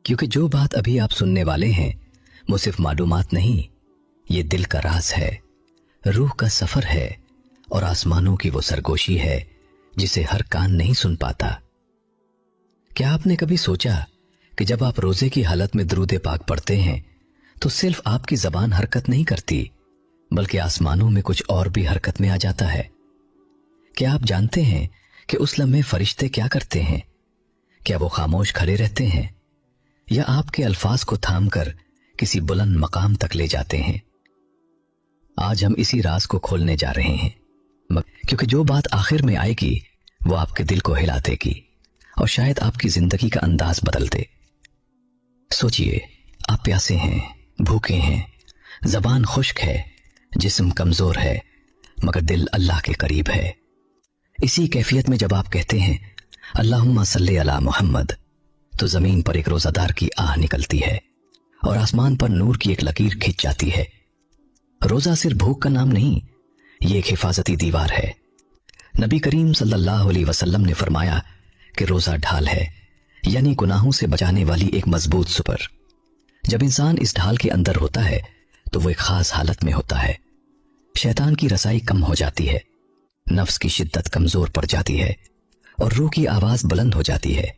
क्योंकि जो बात अभी आप सुनने वाले हैं वो सिर्फ मालूमात नहीं, ये दिल का राज है, रूह का सफर है और आसमानों की वो सरगोशी है जिसे हर कान नहीं सुन पाता। क्या आपने कभी सोचा कि जब आप रोजे की हालत में दरूद पाक पढ़ते हैं तो सिर्फ आपकी जबान हरकत नहीं करती, बल्कि आसमानों में कुछ और भी हरकत में आ जाता है। क्या आप जानते हैं कि उस लम्हे फरिश्ते क्या करते हैं? क्या वो खामोश खड़े रहते हैं या आपके अल्फाज को थामकर किसी बुलंद मकाम तक ले जाते हैं? आज हम इसी राज को खोलने जा रहे हैं, क्योंकि जो बात आखिर में आएगी वो आपके दिल को हिला देगी और शायद आपकी जिंदगी का अंदाज बदल दे। सोचिए, आप प्यासे हैं, भूखे हैं, जबान खुश्क है, जिस्म कमजोर है, मगर दिल अल्लाह के करीब है। इसी कैफियत में जब आप कहते हैं अल्लाहुम्मा सल्ली अला मोहम्मद, तो जमीन पर एक रोजादार की आह निकलती है और आसमान पर नूर की एक लकीर खिंच जाती है। रोजा सिर्फ भूख का नाम नहीं, ये एक हिफाजती दीवार है। नबी करीम सल्लल्लाहु अलैहि वसल्लम ने फरमाया कि रोजा ढाल है, यानी गुनाहों से बचाने वाली एक मजबूत सुपर। जब इंसान इस ढाल के अंदर होता है तो वो एक खास हालत में होता है। शैतान की रसाई कम हो जाती है, नफ्स की शिद्दत कमजोर पड़ जाती है और रूह की आवाज बुलंद हो जाती है।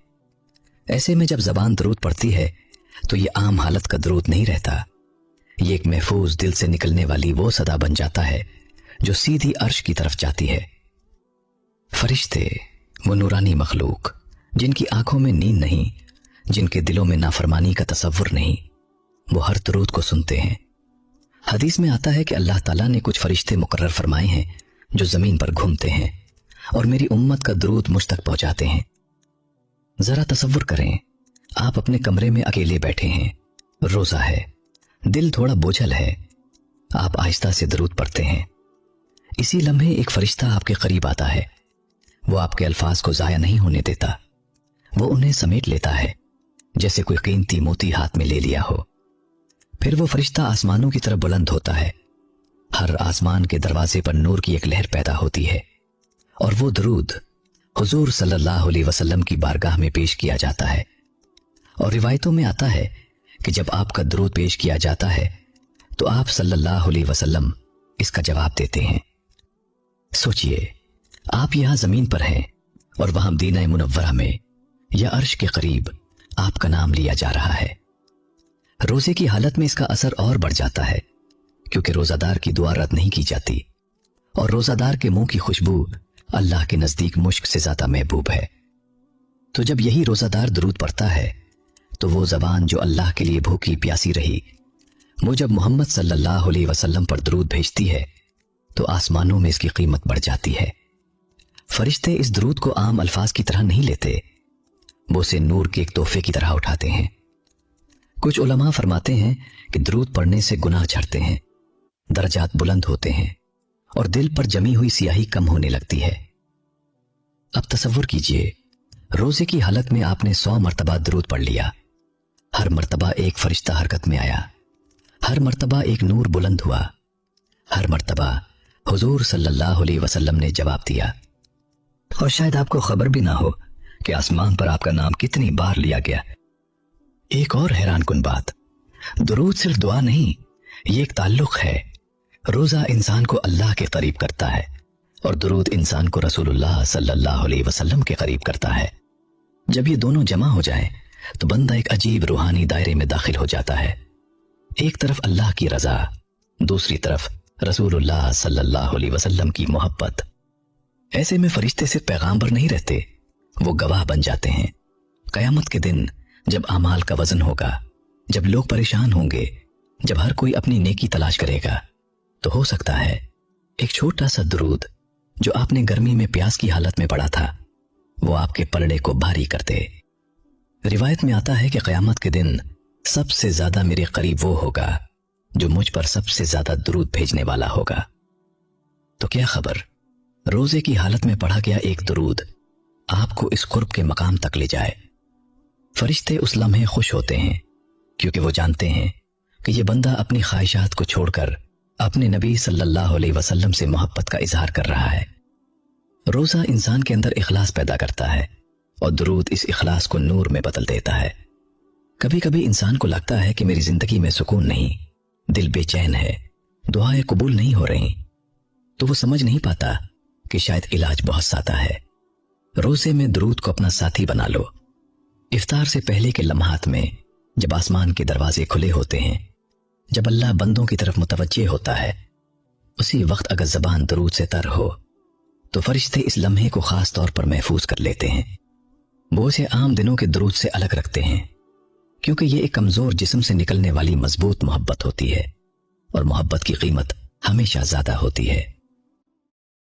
ऐसे में जब जबान दरूद पड़ती है तो ये आम हालत का दरूद नहीं रहता, ये एक महफूज दिल से निकलने वाली वो सदा बन जाता है जो सीधी अर्श की तरफ जाती है। फरिश्ते, वो नूरानी मखलूक जिनकी आंखों में नींद नहीं, जिनके दिलों में नाफरमानी का तसव्वुर नहीं, वो हर दरूद को सुनते हैं। हदीस में आता है कि अल्लाह ताला ने कुछ फरिश्ते मुकर्रर फरमाए हैं जो जमीन पर घूमते हैं और मेरी उम्मत का दरूद मुझ तक पहुंचाते हैं। जरा तसव्वुर करें, आप अपने कमरे में अकेले बैठे हैं, रोजा है, दिल थोड़ा बोझल है, आप आहिस्ता से दरूद पढ़ते हैं। इसी लम्हे एक फरिश्ता आपके करीब आता है। वो आपके अल्फाज को जाया नहीं होने देता, वो उन्हें समेट लेता है जैसे कोई कीमती मोती हाथ में ले लिया हो। फिर वो फरिश्ता आसमानों की तरफ बुलंद होता है। हर आसमान के दरवाजे पर नूर की एक लहर पैदा होती है और वो दरूद हुजूर सल्लल्लाहु अलैहि वसल्लम की बारगाह में पेश किया जाता है। और रिवायतों में आता है कि जब आपका दरूद पेश किया जाता है तो आप सल्लल्लाहु अलैहि वसल्लम इसका जवाब देते हैं। सोचिए, आप यहां जमीन पर हैं और वहां मदीना मुनव्वरा में या अर्श के करीब आपका नाम लिया जा रहा है। रोजे की हालत में इसका असर और बढ़ जाता है, क्योंकि रोजादार की दुआ रद्द नहीं की जाती और रोजादार के मुंह की खुशबू अल्लाह के नजदीक मुश्क से ज्यादा महबूब है। तो जब यही रोजादार दरूद पढ़ता है तो वो जबान जो अल्लाह के लिए भूखी प्यासी रही, वो जब मोहम्मद सल्लल्लाहु अलैहि वसल्लम पर दरूद भेजती है तो आसमानों में इसकी कीमत बढ़ जाती है। फरिश्ते इस दरूद को आम अल्फाज की तरह नहीं लेते, वो उसे नूर के एक तोहफे की तरह उठाते हैं। कुछ उलमा फरमाते हैं कि दरूद पढ़ने से गुनाह झड़ते हैं, दर्जात बुलंद होते हैं और दिल पर जमी हुई सियाही कम होने लगती है। अब तसव्वुर कीजिए, रोजे की हालत में आपने 100 मरतबा दरूद पढ़ लिया। हर मरतबा एक फरिश्ता हरकत में आया, हर मरतबा एक नूर बुलंद हुआ, हर मरतबा हुजूर सल्लल्लाहु अलैहि वसल्लम ने जवाब दिया। और शायद आपको खबर भी ना हो कि आसमान पर आपका नाम कितनी बार लिया गया। एक और हैरान कुन बात, दुरूद सिर्फ दुआ नहीं, ये एक ताल्लुक है। रोजा इंसान को अल्लाह के करीब करता है और दुरूद इंसान को रसूलुल्लाह सल्लल्लाहु अलैहि वसल्लम के करीब करता है। जब ये दोनों जमा हो जाएं तो बंदा एक अजीब रूहानी दायरे में दाखिल हो जाता है। एक तरफ अल्लाह की रजा, दूसरी तरफ रसूलुल्लाह सल्लल्लाहु अलैहि वसल्लम की मोहब्बत। ऐसे में फरिश्ते सिर्फ पैगाम्बर नहीं रहते, वो गवाह बन जाते हैं। कयामत के दिन जब आमाल का वजन होगा, जब लोग परेशान होंगे, जब हर कोई अपनी नेकी तलाश करेगा, तो हो सकता है एक छोटा सा दरूद जो आपने गर्मी में प्यास की हालत में पढ़ा था, वो आपके पलड़े को भारी कर दे। रिवायत में आता है कि कयामत के दिन सबसे ज्यादा मेरे करीब वो होगा जो मुझ पर सबसे ज्यादा दरूद भेजने वाला होगा। तो क्या खबर, रोजे की हालत में पढ़ा गया एक दरूद आपको इस कुर्ब के मकाम तक ले जाए। फरिश्ते उस लम्हे खुश होते हैं क्योंकि वो जानते हैं कि ये बंदा अपनी ख्वाहिशात को छोड़कर अपने नबी सल्लल्लाहु अलैहि वसल्लम से मोहब्बत का इजहार कर रहा है। रोजा इंसान के अंदर इखलास पैदा करता है और दरूद इस इखलास को नूर में बदल देता है। کبھی کبھی انسان کو لگتا ہے کہ میری زندگی میں سکون نہیں، دل بے چین ہے، دعائیں قبول نہیں ہو رہی، تو وہ سمجھ نہیں پاتا کہ شاید علاج بہت سادہ ہے۔ روزے میں درود کو اپنا ساتھی بنا لو۔ افطار سے پہلے کے لمحات میں جب آسمان کے دروازے کھلے ہوتے ہیں، جب اللہ بندوں کی طرف متوجہ ہوتا ہے، اسی وقت اگر زبان درود سے تر ہو تو فرشتے اس لمحے کو خاص طور پر محفوظ کر لیتے ہیں۔ وہ اسے عام دنوں کے درود سے الگ رکھتے ہیں، کیونکہ یہ ایک کمزور جسم سے نکلنے والی مضبوط محبت ہوتی ہے، اور محبت کی قیمت ہمیشہ زیادہ ہوتی ہے۔